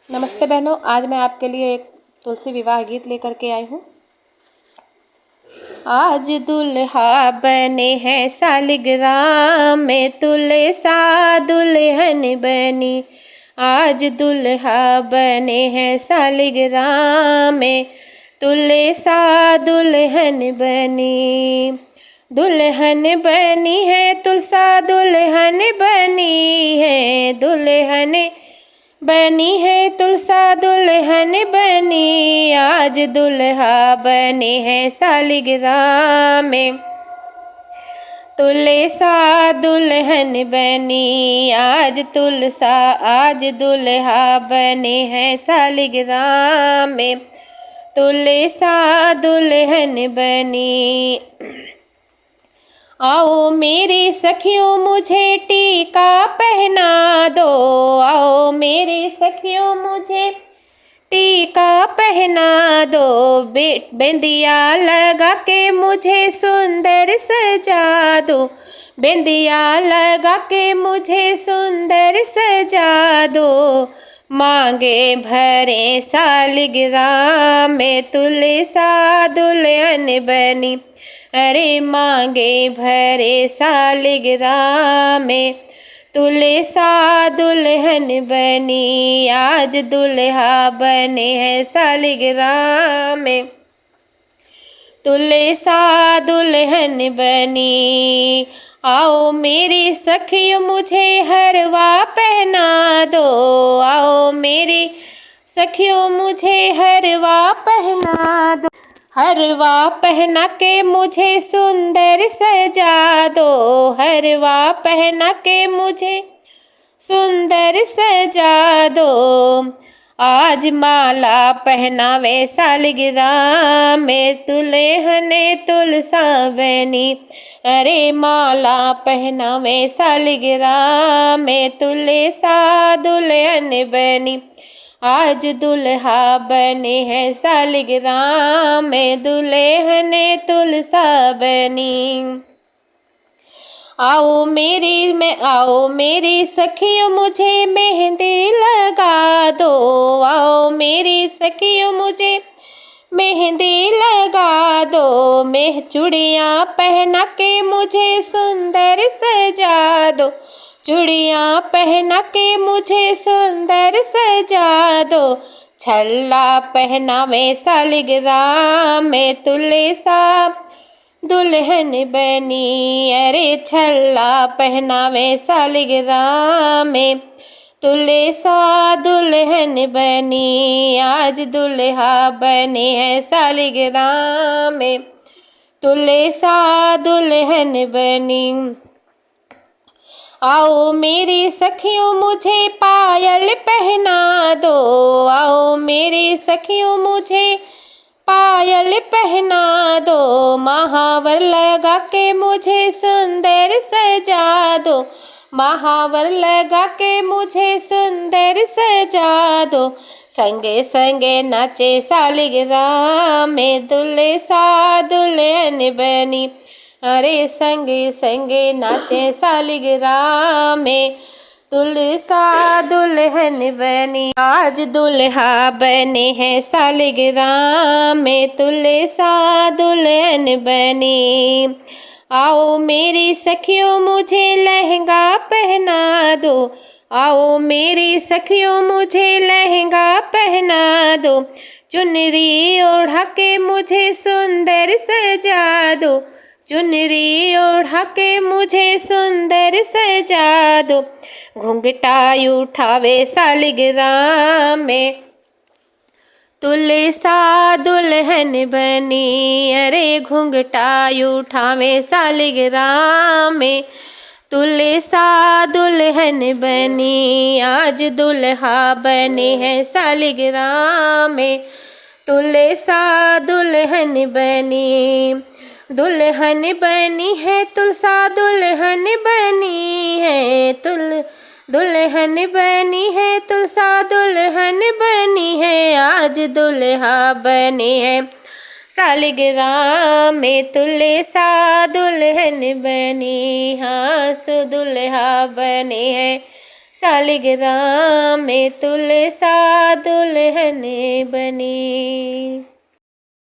नमस्ते बहनों, आज मैं आपके लिए एक तुलसी विवाह गीत लेकर के आई हूँ। आज दुल्हा बने हैं सालिग्राम में, तुलसा दुल्हन बनी। आज दुल्हा बने हैं सालिग्राम में, तुलसा दुल्हन बनी। दुल्हन बनी है तुलसा दुल्हन बनी है, दुल्हन बनी है तुलसा दुल्हन बनी। आज दुल्हा बने हैं सालिग्राम में, तुलसा दुल्हन बनी। आज दुल्हा बने हैं सालिग्राम में, तुलसा दुल्हन बनी। आओ मेरी सखियों मुझे टीका पहना दो, आओ मेरी सखियों मुझे टीका पहना दो। बिंदिया लगा के मुझे सुंदर सजा दो, बिंदिया लगा के मुझे सुंदर सजा दो। मांगे भरे सालिग्राम में, तुलसा दुल्हन बनी। अरे मांगे भरे सालिग्राम में, तुलसा दुल्हन बनी। आज दुल्हा बने हैं सालिग्राम में, तुलसा दुल्हन बनी। आओ मेरी सखियों मुझे हरवा पहना दो, आओ मेरी सखियों मुझे हरवा पहना दो। हरवा पहना के मुझे सुंदर सजा दो, हरवा पहना के मुझे सुंदर सजा दो। आज माला पहनावे सालिग्राम में, दुल्हन तुलसा बनी। अरे माला पहनावे सालिग्राम में, तुलसा दुल्हन बनी। आज दुल्हा बने हैं सालिग्राम में, दुल्हन तुलसा बनी। आओ मेरी सखियों मुझे मेहंदी लगा दो, आओ मेरी सखियों मुझे मेहंदी लगा दो। चूड़ियाँ पहना के मुझे सुंदर सजा दो, चूड़ियाँ पहना के मुझे सुंदर सजा दो। छल्ला पहनावे सालिग्राम में, तुलसा दुल्हन बनी। अरे छल्ला पहनावे सालिग्राम में, तुलसा दुल्हन बनी। आज दुल्हा बने हैं सालिग्राम में, तुलसा दुल्हन बनी। आओ मेरी सखियों मुझे पायल पहना दो, आओ मेरी सखियों मुझे पायल पहना दो। महावर लगा के मुझे सुंदर सजा दो, महावर लगा के मुझे सुंदर सजा दो। संगे संगे नाचे सालिग्राम में, तुलसा दुल्हन बनी। अरे संगे संगे नाचे सालिग्राम में, तुलसा दुल्हन बनी। आज दुल्हा बने हैं सालिग्राम में, तुलसा दुल्हन बनी। आओ मेरी सखियों मुझे लहंगा पहना दो, आओ मेरी सखियों मुझे लहंगा पहना दो। चुनरी ओढ़ा के मुझे सुंदर सजा दो, चुनरी ओढ़ा के मुझे सुंदर सजा दो। घूंघटा उठावे सालिग्राम में, तुलसा दुल्हन बनी। अरे घूंघटा उठावे सालिग्राम में, तुलसा दुल्हन बनी। आज दुल्हा बने हैं सालिग्राम में, तुलसा दुल्हन बनी। दुल्हन बनी है तुलसा दुल्हन बनी है, दुल्हन बनी है तुलसा दुल्हन बनी है। आज दुल्हा बने हैं सालिग्राम में, तुलसा दुल्हन बनी। हाँ दुल्हा बने हैं सालिग्राम में तुलसा दुल्हन बनी।